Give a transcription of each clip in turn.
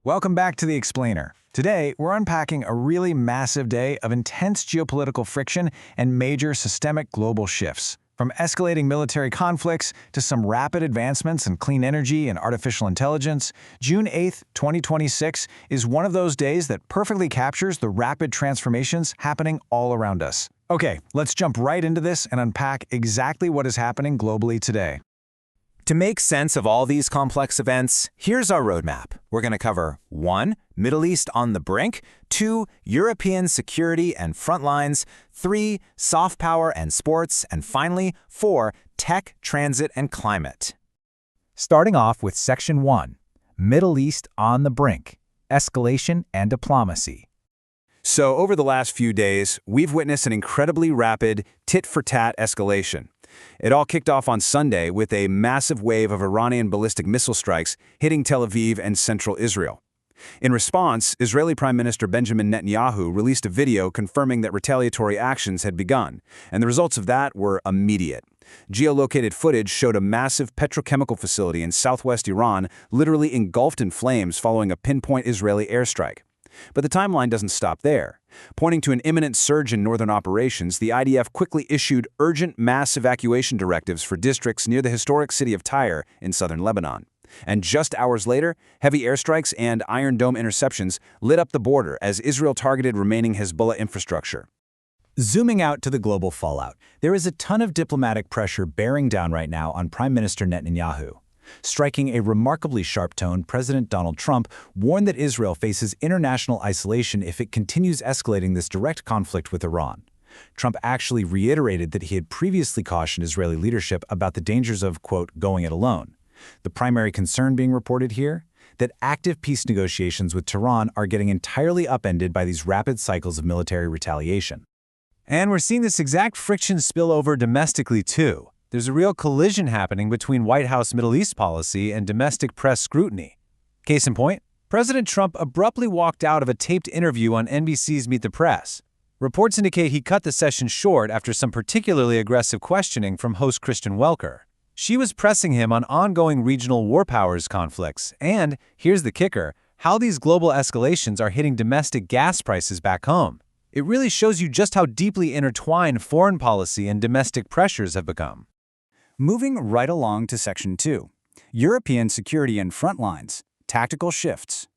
Welcome back to The Explainer. Today, we're unpacking a really massive day of intense geopolitical friction and major systemic global shifts. From escalating military conflicts to some rapid advancements in clean energy and artificial intelligence, June 8, 2026 is one of those days that perfectly captures the rapid transformations happening all around us. Okay, let's jump right into this and unpack exactly what is happening globally today. To make sense of all these complex events, here's our roadmap. We're going to cover 1. Middle East on the brink, 2. European security and front lines, 3. Soft power and sports, and finally, 4. Tech, transit, and climate. Starting off with Section 1, Middle East on the brink, escalation and diplomacy. So over the last few days, we've witnessed an incredibly rapid tit-for-tat escalation. It all kicked off on Sunday with a massive wave of Iranian ballistic missile strikes hitting Tel Aviv and central Israel. In response, Israeli Prime Minister Benjamin Netanyahu released a video confirming that retaliatory actions had begun, and the results of that were immediate. Geolocated footage showed a massive petrochemical facility in southwest Iran literally engulfed in flames following a pinpoint Israeli airstrike. But the timeline doesn't stop there. Pointing to an imminent surge in northern operations, the IDF quickly issued urgent mass evacuation directives for districts near the historic city of Tyre in southern Lebanon. And just hours later, heavy airstrikes and Iron Dome interceptions lit up the border as Israel targeted remaining Hezbollah infrastructure. Zooming out to the global fallout, there is a ton of diplomatic pressure bearing down right now on Prime Minister Netanyahu. Striking a remarkably sharp tone, President Donald Trump warned that Israel faces international isolation if it continues escalating this direct conflict with Iran. Trump actually reiterated that he had previously cautioned Israeli leadership about the dangers of, quote, going it alone. The primary concern being reported here? That active peace negotiations with Tehran are getting entirely upended by these rapid cycles of military retaliation. And we're seeing this exact friction spill over domestically, too. There's a real collision happening between White House Middle East policy and domestic press scrutiny. Case in point, President Trump abruptly walked out of a taped interview on NBC's Meet the Press. Reports indicate he cut the session short after some particularly aggressive questioning from host Kristen Welker. She was pressing him on ongoing regional war powers conflicts and, here's the kicker, how these global escalations are hitting domestic gas prices back home. It really shows you just how deeply intertwined foreign policy and domestic pressures have become. Moving right along to Section 2, European security and front lines, tactical shifts.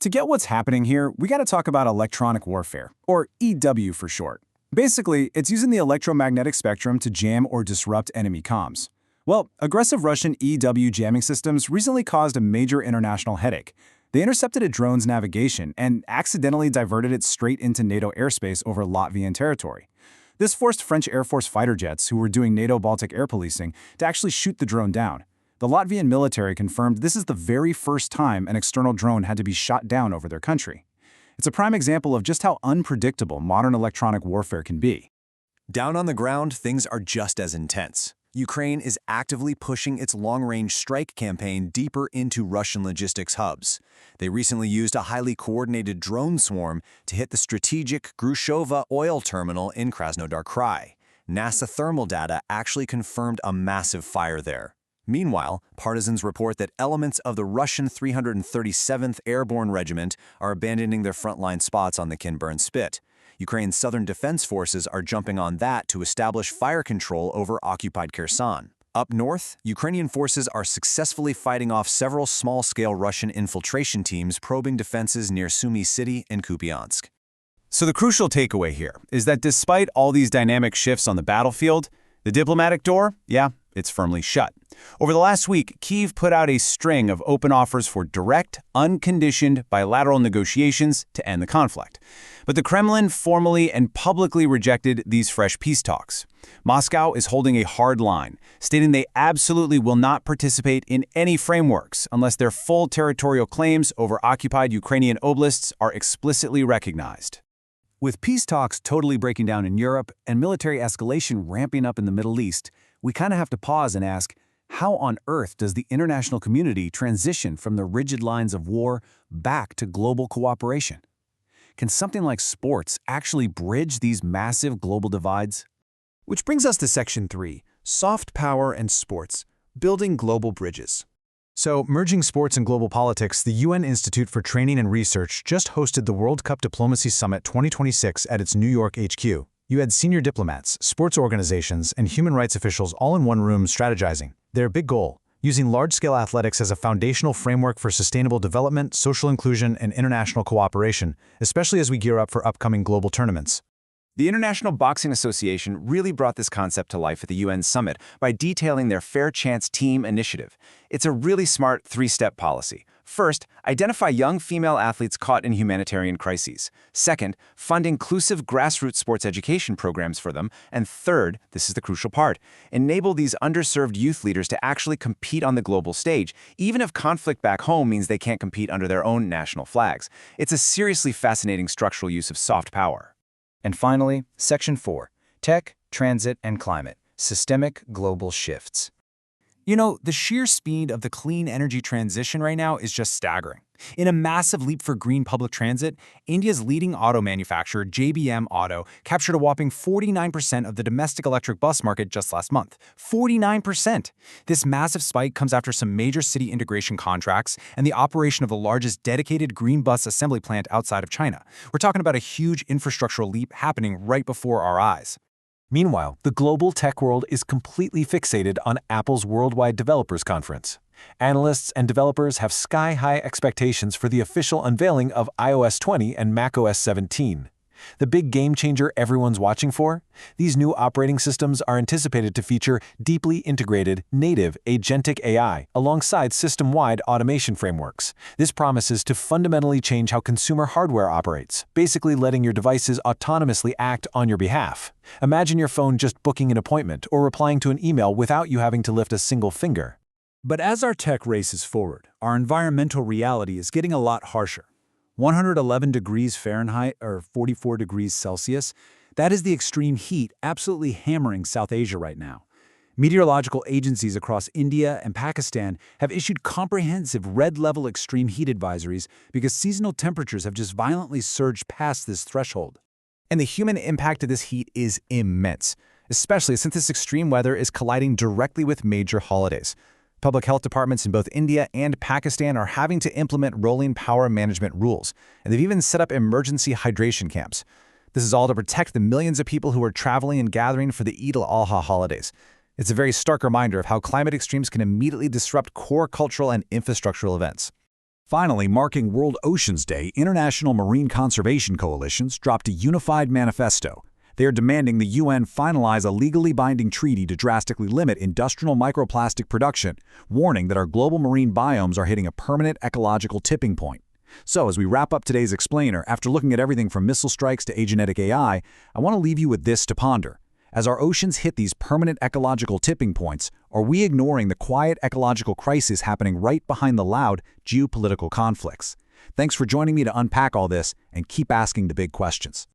To get what's happening here, we got to talk about electronic warfare, or EW for short. Basically, it's using the electromagnetic spectrum to jam or disrupt enemy comms. Well, aggressive Russian EW jamming systems recently caused a major international headache. They intercepted a drone's navigation and accidentally diverted it straight into NATO airspace over Latvian territory. This forced French Air Force fighter jets, who were doing NATO Baltic air policing, to actually shoot the drone down. The Latvian military confirmed this is the very first time an external drone had to be shot down over their country. It's a prime example of just how unpredictable modern electronic warfare can be. Down on the ground, things are just as intense. Ukraine is actively pushing its long-range strike campaign deeper into Russian logistics hubs. They recently used a highly coordinated drone swarm to hit the strategic Grushova oil terminal in Krasnodar Krai. NASA thermal data actually confirmed a massive fire there. Meanwhile, partisans report that elements of the Russian 337th Airborne Regiment are abandoning their frontline spots on the Kinburn Spit. Ukraine's southern defense forces are jumping on that to establish fire control over occupied Kherson. Up north, Ukrainian forces are successfully fighting off several small-scale Russian infiltration teams probing defenses near Sumy City and Kupiansk. So the crucial takeaway here is that despite all these dynamic shifts on the battlefield, the diplomatic door, it's firmly shut. Over the last week, Kyiv put out a string of open offers for direct, unconditioned bilateral negotiations to end the conflict. But the Kremlin formally and publicly rejected these fresh peace talks. Moscow is holding a hard line, stating they absolutely will not participate in any frameworks unless their full territorial claims over occupied Ukrainian oblasts are explicitly recognized. With peace talks totally breaking down in Europe and military escalation ramping up in the Middle East, we kind of have to pause and ask, how on earth does the international community transition from the rigid lines of war back to global cooperation? Can something like sports actually bridge these massive global divides? Which brings us to Section 3, Soft Power and Sports, Building Global Bridges. So, merging sports and global politics, the UN Institute for Training and Research just hosted the World Cup Diplomacy Summit 2026 at its New York HQ. You had senior diplomats, sports organizations, and human rights officials all in one room strategizing. Their big goal: using large-scale athletics as a foundational framework for sustainable development, social inclusion, and international cooperation, especially as we gear up for upcoming global tournaments. The International Boxing Association really brought this concept to life at the UN Summit by detailing their Fair Chance Team initiative. It's a really smart three-step policy. First, identify young female athletes caught in humanitarian crises. Second, fund inclusive grassroots sports education programs for them. And third, this is the crucial part, enable these underserved youth leaders to actually compete on the global stage, even if conflict back home means they can't compete under their own national flags. It's a seriously fascinating structural use of soft power. And finally, Section 4, Tech, Transit, and Climate, Systemic Global Shifts. You know, the sheer speed of the clean energy transition right now is just staggering. In a massive leap for green public transit, India's leading auto manufacturer, JBM Auto, captured a whopping 49% of the domestic electric bus market just last month. 49%! This massive spike comes after some major city integration contracts and the operation of the largest dedicated green bus assembly plant outside of China. We're talking about a huge infrastructural leap happening right before our eyes. Meanwhile, the global tech world is completely fixated on Apple's Worldwide Developers Conference. Analysts and developers have sky-high expectations for the official unveiling of iOS 20 and macOS 17. The big game-changer everyone's watching for? These new operating systems are anticipated to feature deeply integrated, native, agentic AI alongside system-wide automation frameworks. This promises to fundamentally change how consumer hardware operates, basically letting your devices autonomously act on your behalf. Imagine your phone just booking an appointment or replying to an email without you having to lift a single finger. But as our tech races forward, our environmental reality is getting a lot harsher. 111 degrees Fahrenheit or 44 degrees Celsius, that is the extreme heat absolutely hammering South Asia right now. Meteorological agencies across India and Pakistan have issued comprehensive red-level extreme heat advisories because seasonal temperatures have just violently surged past this threshold. And the human impact of this heat is immense, especially since this extreme weather is colliding directly with major holidays. Public health departments in both India and Pakistan are having to implement rolling power management rules, and they've even set up emergency hydration camps. This is all to protect the millions of people who are traveling and gathering for the Eid al-Adha holidays. It's a very stark reminder of how climate extremes can immediately disrupt core cultural and infrastructural events. Finally, marking World Oceans Day, international marine conservation coalitions dropped a unified manifesto. They are demanding the UN finalize a legally binding treaty to drastically limit industrial microplastic production, warning that our global marine biomes are hitting a permanent ecological tipping point. So, as we wrap up today's explainer, after looking at everything from missile strikes to agentic AI, I want to leave you with this to ponder. As our oceans hit these permanent ecological tipping points, are we ignoring the quiet ecological crisis happening right behind the loud geopolitical conflicts? Thanks for joining me to unpack all this and keep asking the big questions.